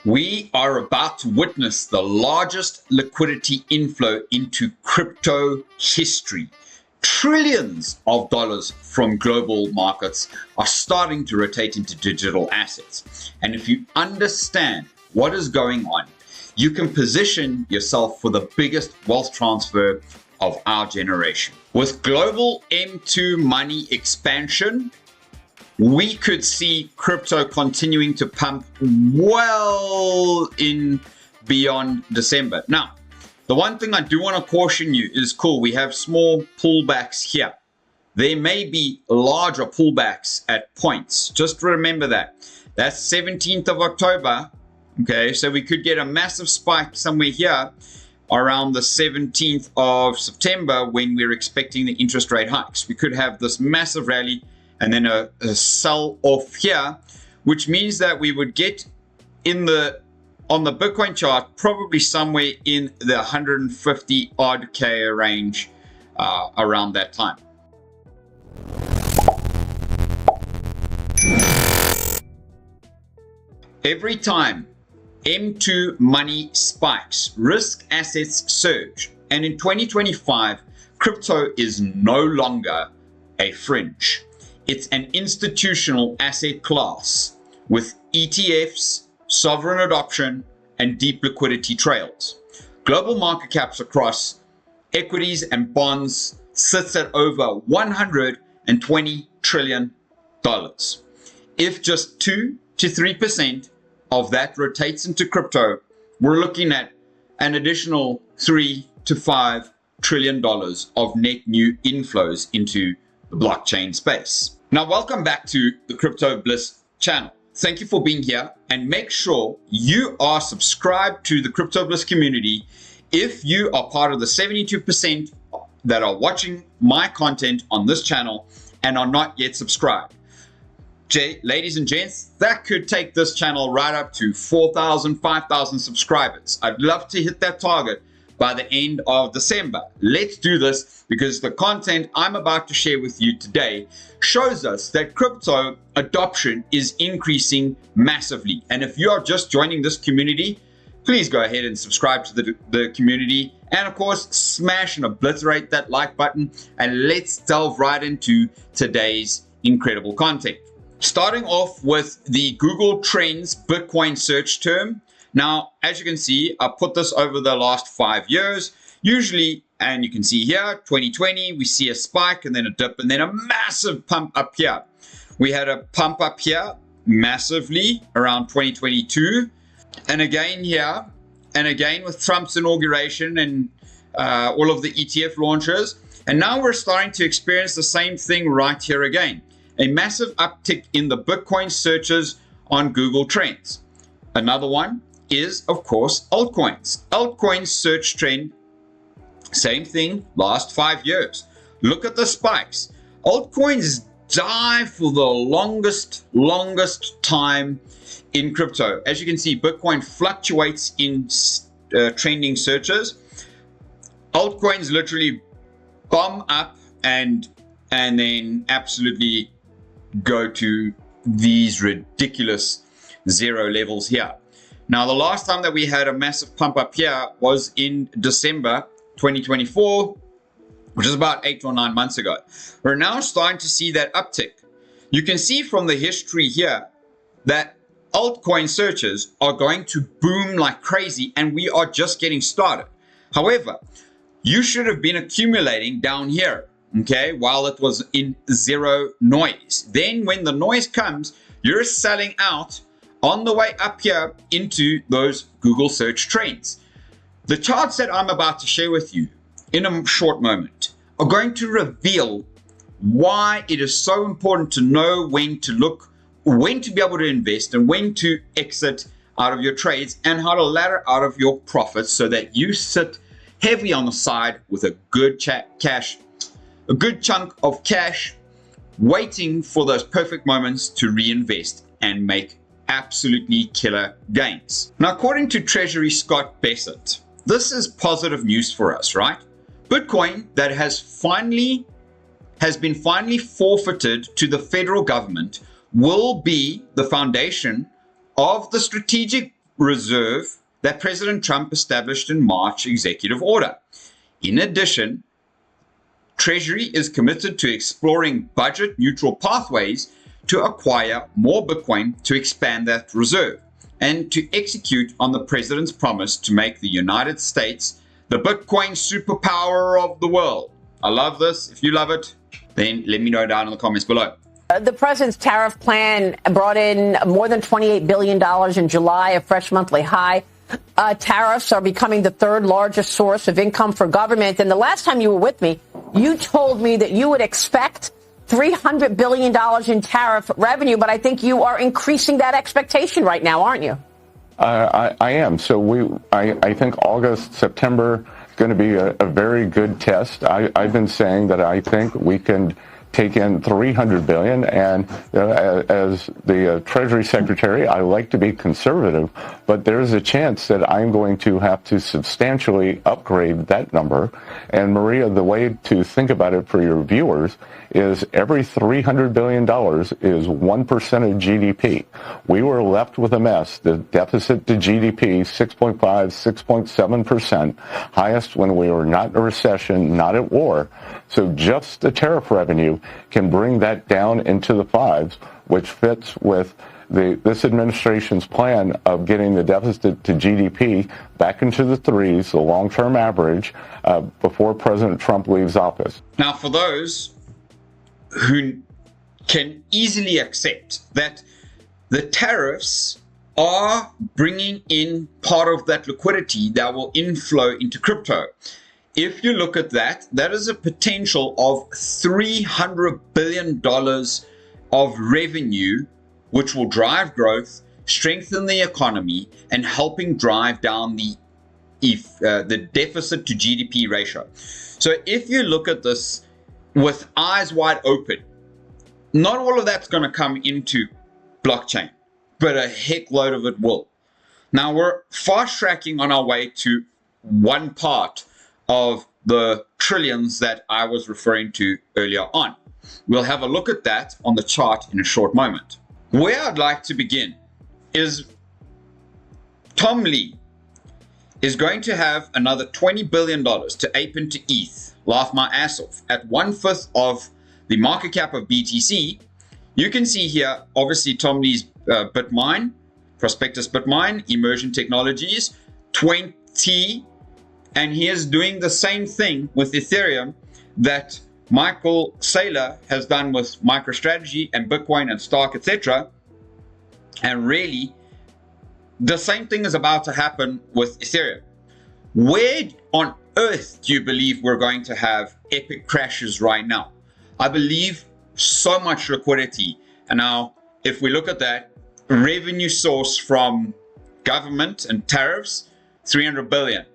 We are about to witness the largest liquidity inflow into crypto history. Trillions of dollars from global markets are starting to rotate into digital assets. And if you understand what is going on, you can position yourself for the biggest wealth transfer of our generation. With global M2 money expansion, we could see crypto continuing to pump well in beyond December. Now, the one thing I do want to caution you is cool, we have small pullbacks here. There may be larger pullbacks at points. Just remember that. That's 17th of October. Okay, so we could get a massive spike somewhere here around the 17th of September when we're expecting the interest rate hikes. We could have this massive rally and then a sell off here, which means that we would get on the Bitcoin chart probably somewhere in the 150 odd K range around that time. Every time M2 money spikes, risk assets surge, and in 2025, crypto is no longer a fringe. It's an institutional asset class with ETFs, sovereign adoption, and deep liquidity trails. Global market caps across equities and bonds sits at over $120 trillion. If just 2 to 3% of that rotates into crypto, we're looking at an additional $3 to $5 trillion of net new inflows into the blockchain space. Now, welcome back to the Crypto Bliss channel. Thank you for being here, and make sure you are subscribed to the Crypto Bliss community if you are part of the 72% that are watching my content on this channel and are not yet subscribed. Ladies and gents, that could take this channel right up to 4,000, 5,000 subscribers. I'd love to hit that target by the end of December. Let's do this, because the content I'm about to share with you today shows us that crypto adoption is increasing massively. And if you are just joining this community, please go ahead and subscribe to the community. And of course, smash and obliterate that like button. And let's delve right into today's incredible content. Starting off with the Google Trends Bitcoin search term. Now, as you can see, I put this over the last 5 years. Usually, and you can see here, 2020, we see a spike and then a dip and then a massive pump up here. We had a pump up here massively around 2022. And again here, and again with Trump's inauguration and all of the ETF launches. And now we're starting to experience the same thing right here again. A massive uptick in the Bitcoin searches on Google Trends. Another one is, of course, altcoins. Altcoins search trend, same thing, last 5 years. Look at the spikes. Altcoins dive for the longest time in crypto. As you can see, Bitcoin fluctuates in trending searches. Altcoins literally bomb up and then absolutely go to these ridiculous zero levels here. Now, the last time that we had a massive pump up here was in December 2024, which is about 8 or 9 months ago. We're now starting to see that uptick. You can see from the history here that altcoin searches are going to boom like crazy, and we are just getting started. However, you should have been accumulating down here, okay, while it was in zero noise. Then when the noise comes, you're selling out on the way up here into those Google search trends. The charts that I'm about to share with you in a short moment are going to reveal why it is so important to know when to look, when to be able to invest, and when to exit out of your trades, and how to ladder out of your profits so that you sit heavy on the side with a good a good chunk of cash waiting for those perfect moments to reinvest and make absolutely killer gains. Now, according to Treasury Scott Bessent, this is positive news for us, right? Bitcoin that has been finally forfeited to the federal government will be the foundation of the strategic reserve that President Trump established in March executive order. In addition, Treasury is committed to exploring budget-neutral pathways to acquire more Bitcoin to expand that reserve and to execute on the president's promise to make the United States the Bitcoin superpower of the world. I love this. If you love it, then let me know down in the comments below. The president's tariff plan brought in more than $28 billion in July, a fresh monthly high. Tariffs are becoming the third largest source of income for government. And the last time you were with me, you told me that you would expect $300 billion in tariff revenue. But I think you are increasing that expectation right now, aren't you? I am. So I think August, September is going to be a very good test. I've been saying that I think we can take in $300 billion, and as the Treasury Secretary, I like to be conservative, but there's a chance that I'm going to have to substantially upgrade that number. And Maria, the way to think about it for your viewers is every $300 billion is 1% of GDP. We were left with a mess. The deficit to GDP, 6.5, 6.7%, highest when we were not in a recession, not at war. So just the tariff revenue can bring that down into the fives, which fits with this administration's plan of getting the deficit to GDP back into the threes, the long-term average, before President Trump leaves office. Now, for those who can easily accept that the tariffs are bringing in part of that liquidity that will inflow into crypto. If you look at that, that is a potential of $300 billion of revenue, which will drive growth, strengthen the economy, and helping drive down the deficit to GDP ratio. So if you look at this with eyes wide open, not all of that's going to come into blockchain, but a heck load of it will. Now we're fast tracking on our way to one part of the trillions that I was referring to earlier on. We'll have a look at that on the chart in a short moment. Where I'd like to begin is Tom Lee is going to have another $20 billion to ape into ETH, laugh my ass off, at 1/5 of the market cap of BTC. You can see here, obviously, Tom Lee's Bitmine, Prospectus Bitmine, Immersion Technologies, 20, and he is doing the same thing with Ethereum that Michael Saylor has done with MicroStrategy and Bitcoin and Stark, etc. And really, the same thing is about to happen with Ethereum. Where on earth do you believe we're going to have epic crashes right now? I believe so much liquidity. And now, if we look at that, revenue source from government and tariffs, 300 billion.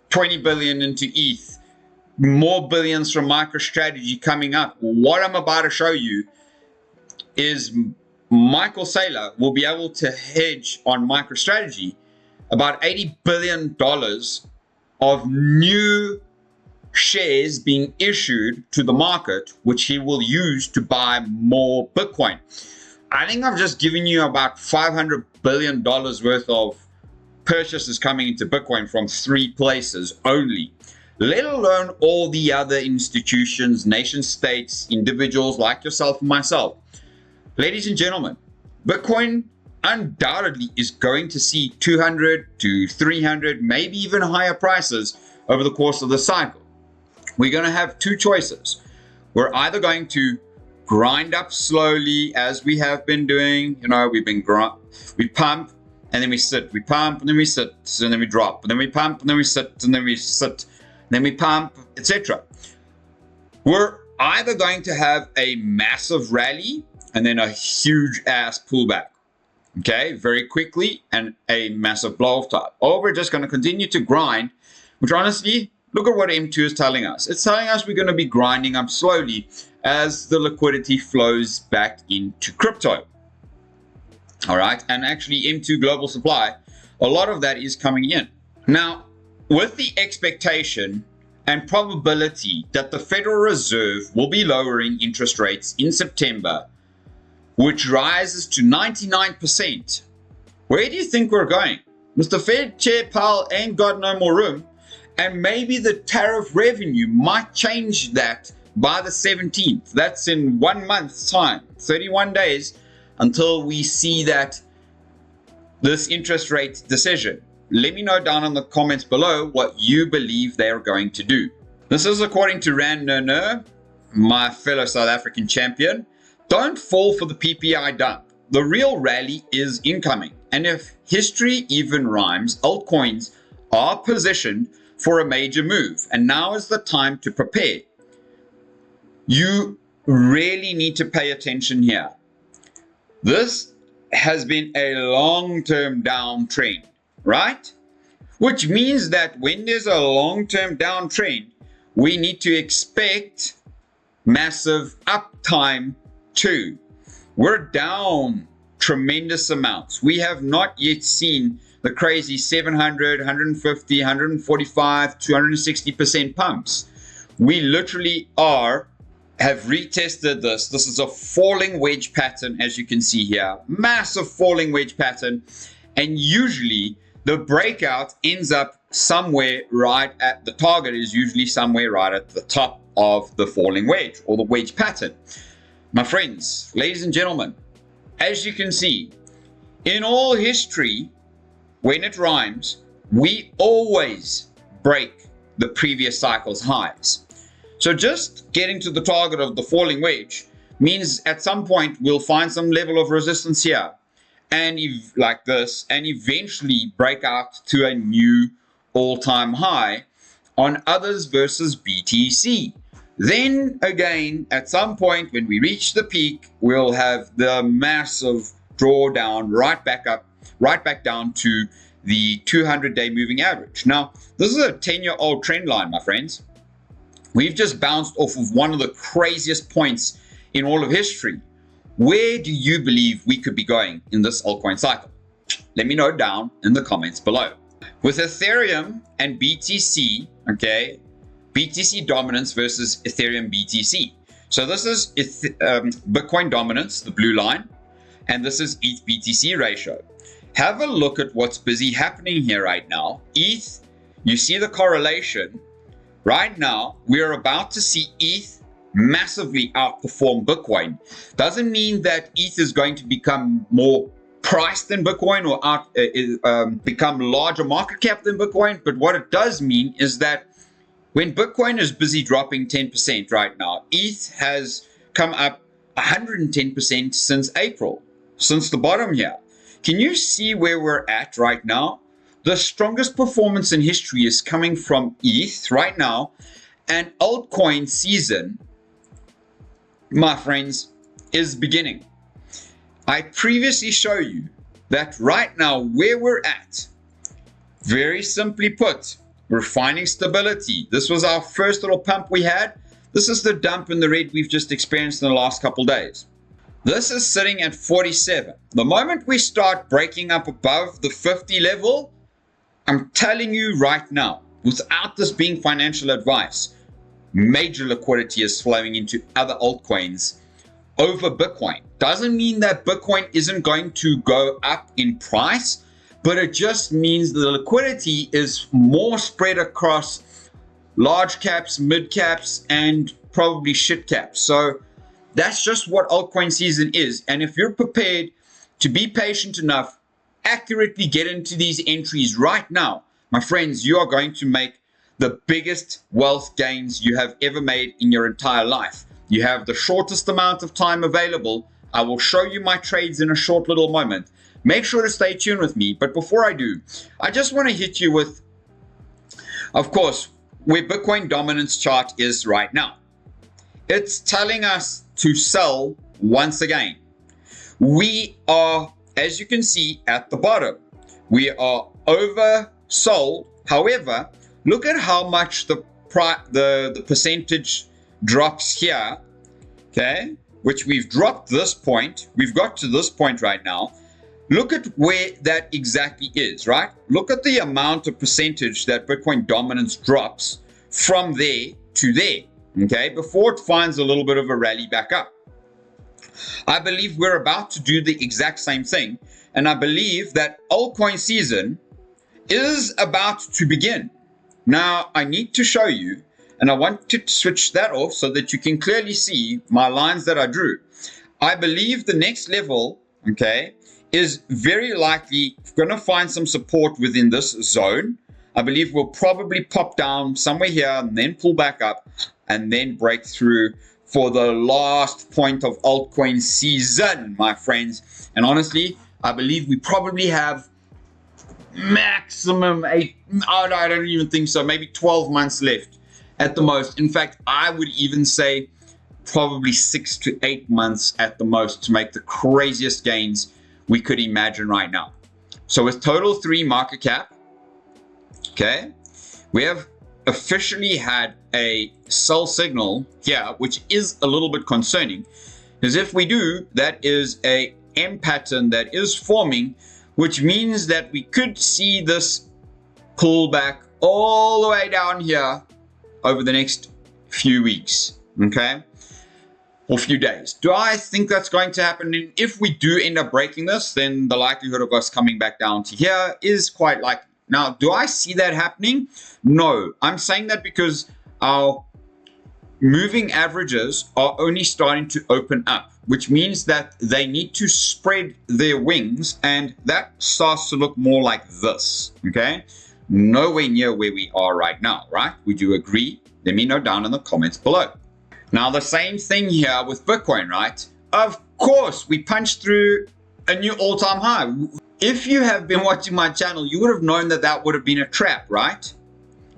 20 billion into ETH, more billions from MicroStrategy coming up. What I'm about to show you is Michael Saylor will be able to hedge on MicroStrategy about $80 billion of new shares being issued to the market, which he will use to buy more Bitcoin. I think I've just given you about $500 billion worth of purchases coming into Bitcoin from 3 places only, let alone all the other institutions, nation states, individuals like yourself and myself. Ladies and gentlemen, Bitcoin undoubtedly is going to see 200 to 300, maybe even higher prices over the course of the cycle. We're going to have 2 choices. We're either going to grind up slowly as we have been doing. You know, we pump and then we sit, we pump and then we sit, and then we drop, and then we pump and then we sit, and then we sit, and then we pump, etc. We're either going to have a massive rally and then a huge ass pullback, okay, very quickly, and a massive blow off type. Or we're just going to continue to grind, which honestly, look at what M2 is telling us. It's telling us we're going to be grinding up slowly as the liquidity flows back into crypto. All right, and actually M2 global supply, a lot of that is coming in. Now, with the expectation and probability that the Federal Reserve will be lowering interest rates in September, which rises to 99%, Where do you think we're going? Mr. Fed Chair Powell ain't got no more room, and maybe the tariff revenue might change that by the 17th. That's in 1 month's time, 31 days until we see this interest rate decision. Let me know down in the comments below what you believe they are going to do. This is according to Rand Nurner, my fellow South African champion. Don't fall for the PPI dump. The real rally is incoming. And if history even rhymes, altcoins are positioned for a major move. And now is the time to prepare. You really need to pay attention here. This has been a long-term downtrend, right? Which means that when there's a long-term downtrend, we need to expect massive uptime too. We're down tremendous amounts. We have not yet seen the crazy 700, 150, 145, 260% pumps. We literally have retested this. This is a falling wedge pattern, as you can see here. Massive falling wedge pattern. And usually the breakout ends up somewhere right at the target, is usually somewhere right at the top of the falling wedge or the wedge pattern. My friends, ladies and gentlemen, as you can see, in all history, when it rhymes, we always break the previous cycle's highs. So just getting to the target of the falling wedge means at some point we'll find some level of resistance here, and like this, and eventually break out to a new all-time high on others versus BTC. Then again, at some point when we reach the peak, we'll have the massive drawdown right back down to the 200-day moving average. Now, this is a 10-year-old trend line, my friends. We've just bounced off of one of the craziest points in all of history. Where do you believe we could be going in this altcoin cycle? Let me know down in the comments below. With Ethereum and BTC, okay, BTC dominance versus Ethereum BTC. So this is Bitcoin dominance, the blue line, and this is ETH BTC ratio. Have a look at what's busy happening here right now. ETH, you see the correlation. Right now, we're about to see ETH massively outperform Bitcoin. Doesn't mean that ETH is going to become more priced than Bitcoin or become larger market cap than Bitcoin, but what it does mean is that when Bitcoin is busy dropping 10% right now, ETH has come up 110% since April, since the bottom here. Can you see where we're at right now? The strongest performance in history is coming from ETH right now, and altcoin season, my friends, is beginning. I previously showed you that right now where we're at, very simply put, we're finding stability. This was our first little pump we had. This is the dump in the red we've just experienced in the last couple days. This is sitting at 47. The moment we start breaking up above the 50 level, I'm telling you right now, without this being financial advice, major liquidity is flowing into other altcoins over Bitcoin. Doesn't mean that Bitcoin isn't going to go up in price, but it just means the liquidity is more spread across large caps, mid caps, and probably shit caps. So that's just what altcoin season is. And if you're prepared to be patient enough, accurately get into these entries right now, my friends, you are going to make the biggest wealth gains you have ever made in your entire life. You have the shortest amount of time available. I will show you my trades in a short little moment. Make sure to stay tuned with me. But before I do, I just want to hit you with, of course, where Bitcoin dominance chart is right now. It's telling us to sell once again. We are, as you can see at the bottom, we are oversold. However, look at how much the percentage drops here, okay, which we've dropped this point. We've got to this point right now. Look at where that exactly is, right? Look at the amount of percentage that Bitcoin dominance drops from there to there, okay, before it finds a little bit of a rally back up. I believe we're about to do the exact same thing and I believe that altcoin season is about to begin. Now, I need to show you, and I want to switch that off so that you can clearly see my lines that I drew. I believe the next level, okay, is very likely going to find some support within this zone. I believe we'll probably pop down somewhere here and then pull back up and then break through for the last point of altcoin season, my friends. And honestly, I believe we probably have maximum I don't even think so, maybe 12 months left at the most. In fact, I would even say probably 6 to 8 months at the most to make the craziest gains we could imagine right now. So with total 3 market cap, okay, we have officially had a sell signal here, which is a little bit concerning, because if we do, that is a M pattern that is forming, which means that we could see this pull back all the way down here over the next few weeks, okay, or few days. Do I think that's going to happen? And if we do end up breaking this, then the likelihood of us coming back down to here is quite likely. Now, do I see that happening? No. I'm saying that because our moving averages are only starting to open up, which means that they need to spread their wings, and that starts to look more like this, okay? Nowhere near where we are right now, right? Would you agree? Let me know down in the comments below. Now, the same thing here with Bitcoin, right? Of course, we punched through a new all-time high. If you have been watching my channel, you would have known that that would have been a trap, right?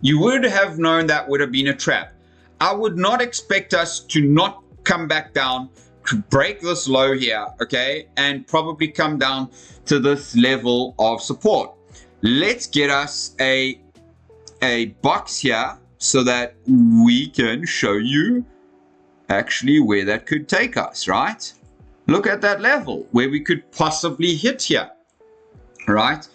You would have known that would have been a trap. I would not expect us to not come back down, to break this low here, okay, and probably come down to this level of support. Let's get us a box here so that we can show you actually where that could take us, right? Look at that level where we could possibly hit here, right?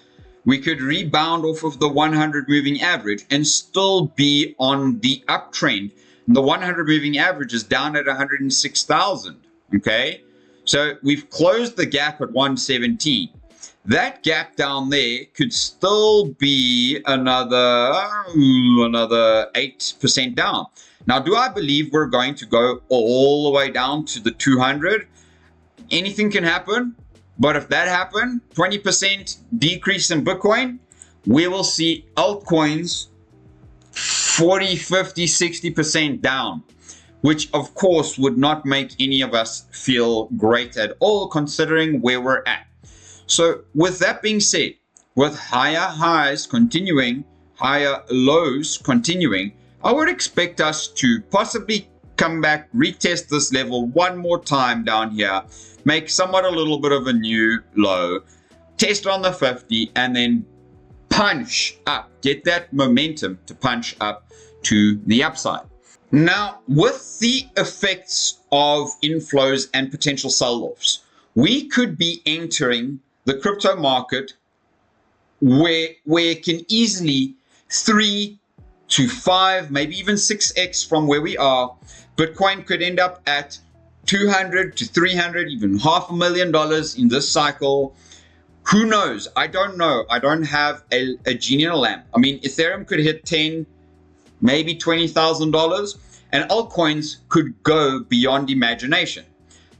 We could rebound off of the 100 moving average and still be on the uptrend. The 100 moving average is down at 106,000, okay? So we've closed the gap at 117. That gap down there could still be another 8% down. Now, do I believe we're going to go all the way down to the 200? Anything can happen. But if that happened, 20% decrease in Bitcoin, we will see altcoins 40, 50, 60% down, which of course would not make any of us feel great at all considering where we're at. So with that being said, with higher highs continuing, higher lows continuing, I would expect us to possibly come back, retest this level one more time down here, make somewhat a little bit of a new low, test on the 50, and then punch up, get that momentum to punch up to the upside. Now, with the effects of inflows and potential sell-offs, we could be entering the crypto market where it can easily 3 to 5, maybe even 6x from where we are. Bitcoin could end up at 200 to 300, even $500,000 in this cycle. Who knows? I don't know. I don't have a genie in a lamp. I mean, Ethereum could hit 10, maybe $20,000, and altcoins could go beyond imagination.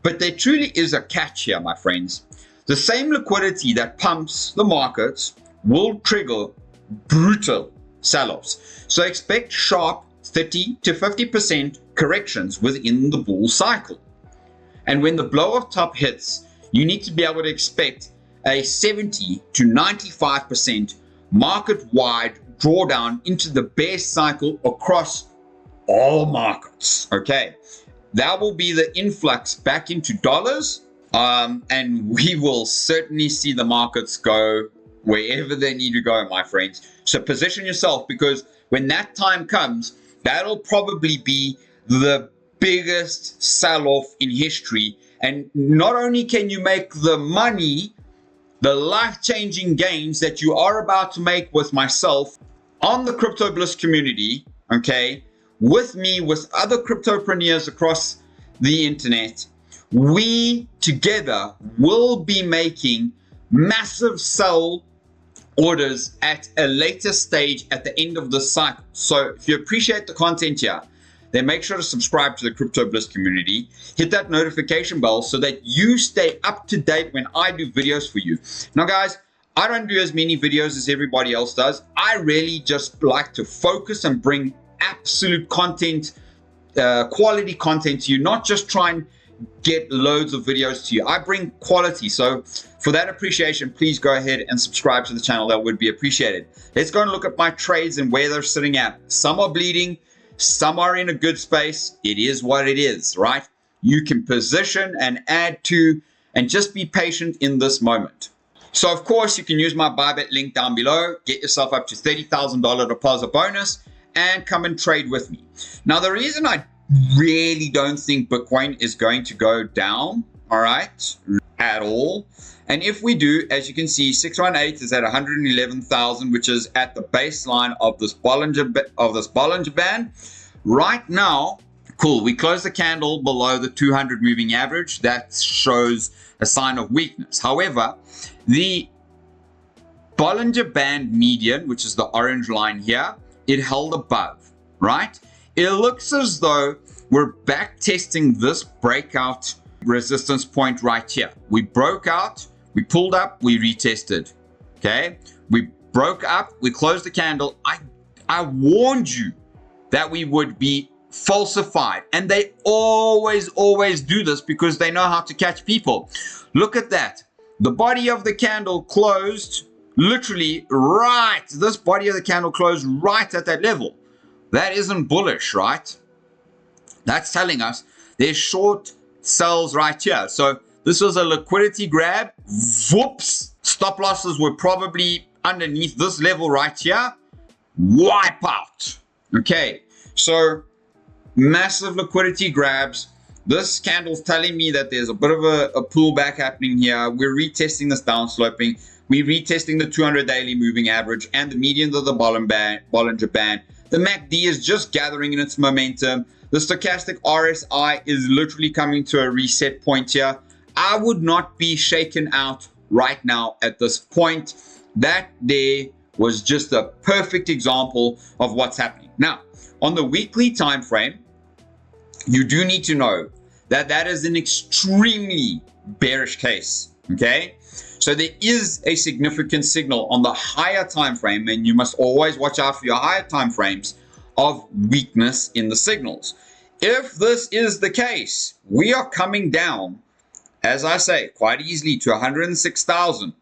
But there truly is a catch here, my friends. The same liquidity that pumps the markets will trigger brutal sell-offs. So expect sharp 30 to 50% corrections within the bull cycle. And when the blow of top hits, you need to be able to expect a 70 to 95% market-wide drawdown into the bear cycle across all markets. Okay, that will be the influx back into dollars, and we will certainly see the markets go wherever they need to go, my friends. So position yourself, because when that time comes, that'll probably be the biggest sell-off in history. And not only can you make the money, the life-changing gains that you are about to make with myself on the Crypto Bliss community, okay, with me, with other cryptopreneurs across the internet, we together will be making massive sell orders at a later stage at the end of the cycle. So if you appreciate the content here, then make sure to subscribe to the Crypto Bliss community. Hit that notification bell so that you stay up to date when I do videos for you. Now, guys, I don't do as many videos as everybody else does. I really just like to focus and bring absolute content, quality content to you, not just try and get loads of videos to you. I bring quality. So for that appreciation, please go ahead and subscribe to the channel. That would be appreciated. Let's go and look at my trades and where they're sitting at. Some are bleeding, some are in a good space. It is what it is, right? You can position and add to and just be patient in this moment. So of course you can use my Bybit link down below, get yourself up to $30,000 deposit bonus and come and trade with me. Now the reason I really don't think Bitcoin is going to go down, all right, at all. And if we do, as you can see, 618 is at 111,000, which is at the baseline of this Bollinger Band. Right now, cool, we closed the candle below the 200 moving average. That shows a sign of weakness. However, the Bollinger Band median, which is the orange line here, it held above, right? It looks as though we're back testing this breakout resistance point right here. We broke out, we pulled up, we retested, okay? We broke up, we closed the candle. I warned you that we would be falsified, and they always do this because they know how to catch people. Look at that. The body of the candle closed literally right. This body of the candle closed right at that level. That isn't bullish, right? That's telling us there's short sells right here. So this was a liquidity grab. Whoops. Stop losses were probably underneath this level right here. Wipe out. Okay. So massive liquidity grabs. This candle's telling me that there's a bit of a pullback happening here. We're retesting this downsloping. We're retesting the 200 daily moving average and the median of the Bollinger Band. The MACD is just gathering in its momentum. The stochastic RSI is literally coming to a reset point here. I would not be shaken out right now at this point. That there was just a perfect example of what's happening. Now, on the weekly time frame, you do need to know that that is an extremely bearish case, okay? So there is a significant signal on the higher time frame, and you must always watch out for your higher time frames of weakness in the signals. If this is the case, we are coming down, as I say, quite easily to 106,000.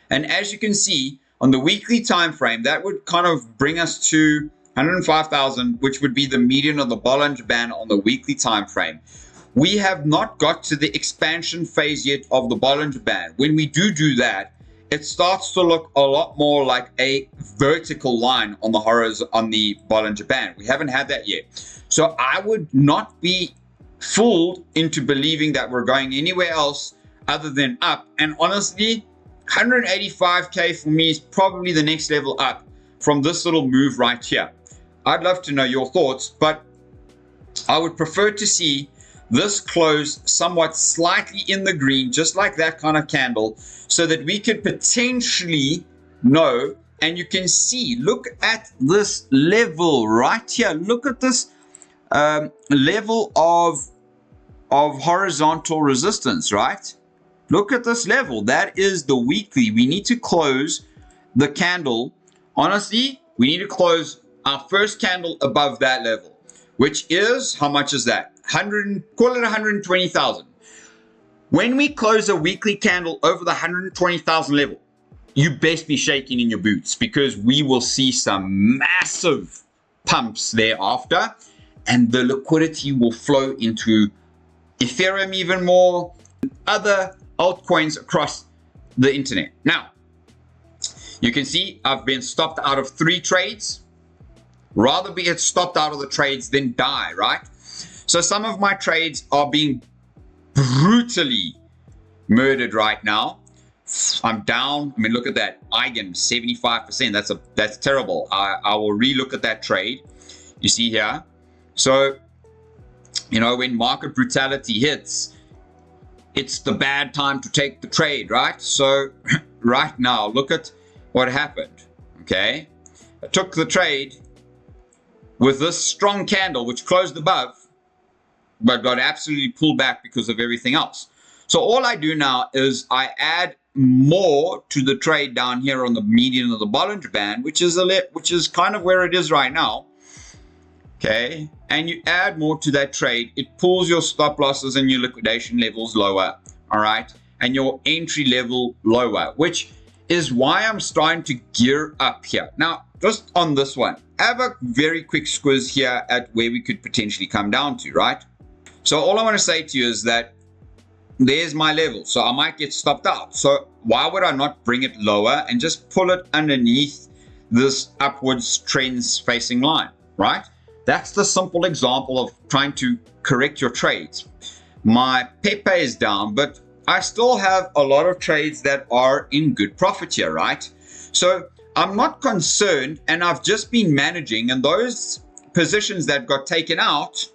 And as you can see on the weekly time frame, that would kind of bring us to 105,000, which would be the median of the Bollinger Band on the weekly time frame. We have not got to the expansion phase yet of the Bollinger Band. When we do that, it starts to look a lot more like a vertical line on the horizon on the Bollinger Band. We haven't had that yet. So I would not be fooled into believing that we're going anywhere else other than up. And honestly, 185K for me is probably the next level up from this little move right here. I'd love to know your thoughts, but I would prefer to see this close somewhat slightly in the green, just like that kind of candle, so that we could potentially know. And you can see, look at this level right here. Look at this level of horizontal resistance, right? Look at this level. That is the weekly. We need to close the candle. Honestly, we need to close our first candle above that level, which is, how much is that? Call it 120,000. When we close a weekly candle over the 120,000 level, you best be shaking in your boots, because we will see some massive pumps thereafter, and the liquidity will flow into Ethereum even more, other altcoins across the internet. Now, you can see I've been stopped out of 3 trades. Rather be stopped out of the trades than die, right? So some of my trades are being brutally murdered right now. I'm down. I mean, look at that. Eigen, 75%. That's terrible. I will relook at that trade. You see here. So, you know, when market brutality hits, it's the bad time to take the trade, right? So right now, look at what happened, okay? I took the trade with this strong candle, which closed above, but got absolutely pulled back because of everything else. So all I do now is I add more to the trade down here on the median of the Bollinger Band, which is kind of where it is right now. Okay, and you add more to that trade, it pulls your stop losses and your liquidation levels lower, all right, and your entry level lower, which is why I'm starting to gear up here. Now, just on this one, have a very quick squiz here at where we could potentially come down to, right? So all I want to say to you is that there's my level, so I might get stopped out. So why would I not bring it lower and just pull it underneath this upwards trends facing line, right? That's the simple example of trying to correct your trades. My Pepe is down, but I still have a lot of trades that are in good profit here, right? So I'm not concerned, and I've just been managing, and those positions that got taken out,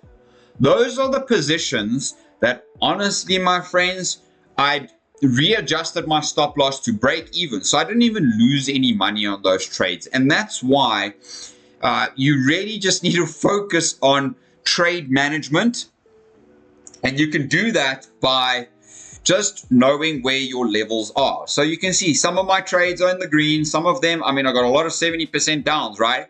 those are the positions that honestly, my friends, I readjusted my stop loss to break even. So I didn't even lose any money on those trades. And that's why you really just need to focus on trade management. And you can do that by just knowing where your levels are. So you can see some of my trades are in the green. Some of them, I mean, I got a lot of 70% downs, right?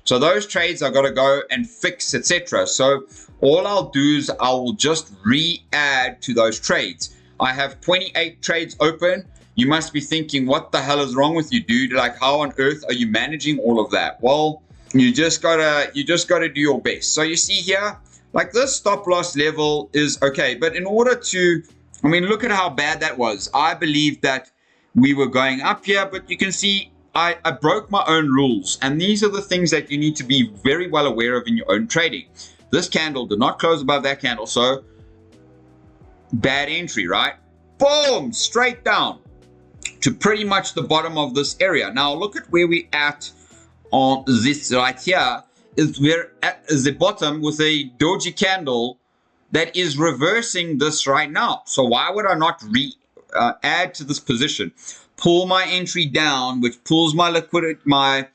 So those trades I got to go and fix, etc. So all I'll do is I will just re-add to those trades. I have 28 trades open. You must be thinking, what the hell is wrong with you, dude? Like, how on earth are you managing all of that? Well, you just gotta do your best. So you see here, like this stop loss level is okay, but in order to, I mean, look at how bad that was. I believe that we were going up here, but you can see I broke my own rules, and these are the things that you need to be very well aware of in your own trading. This candle did not close above that candle, so bad entry, right? Boom, straight down to pretty much the bottom of this area. Now look at where we at on this right here. We're at the bottom with a doji candle that is reversing this right now. So why would I not add to this position? Pull my entry down, which pulls my liquidity, my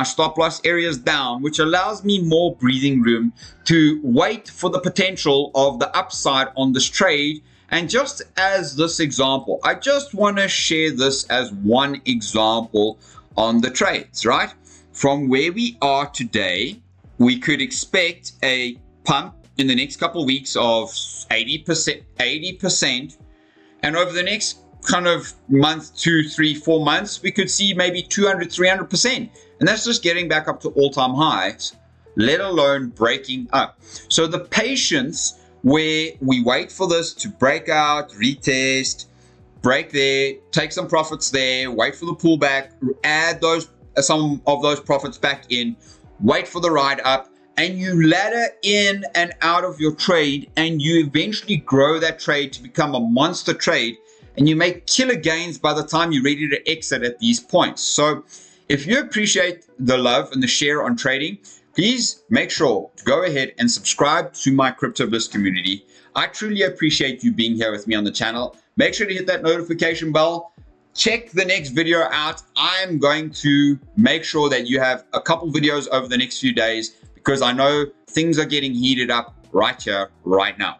stop loss areas down, which allows me more breathing room to wait for the potential of the upside on this trade. And just as this example, I just want to share this as one example on the trades, right? From where we are today, we could expect a pump in the next couple of weeks of 80%, and over the next kind of month, 2, 3, 4 months, we could see maybe 200, 300%. And that's just getting back up to all-time highs, let alone breaking up. So the patience where we wait for this to break out, retest, break there, take some profits there, wait for the pullback, add some of those profits back in, wait for the ride up, and you ladder in and out of your trade, and you eventually grow that trade to become a monster trade, and you make killer gains by the time you're ready to exit at these points. So if you appreciate the love and the share on trading, please make sure to go ahead and subscribe to my Crypto Bliss community. I truly appreciate you being here with me on the channel. Make sure to hit that notification bell. Check the next video out. I'm going to make sure that you have a couple videos over the next few days, because I know things are getting heated up right here, right now.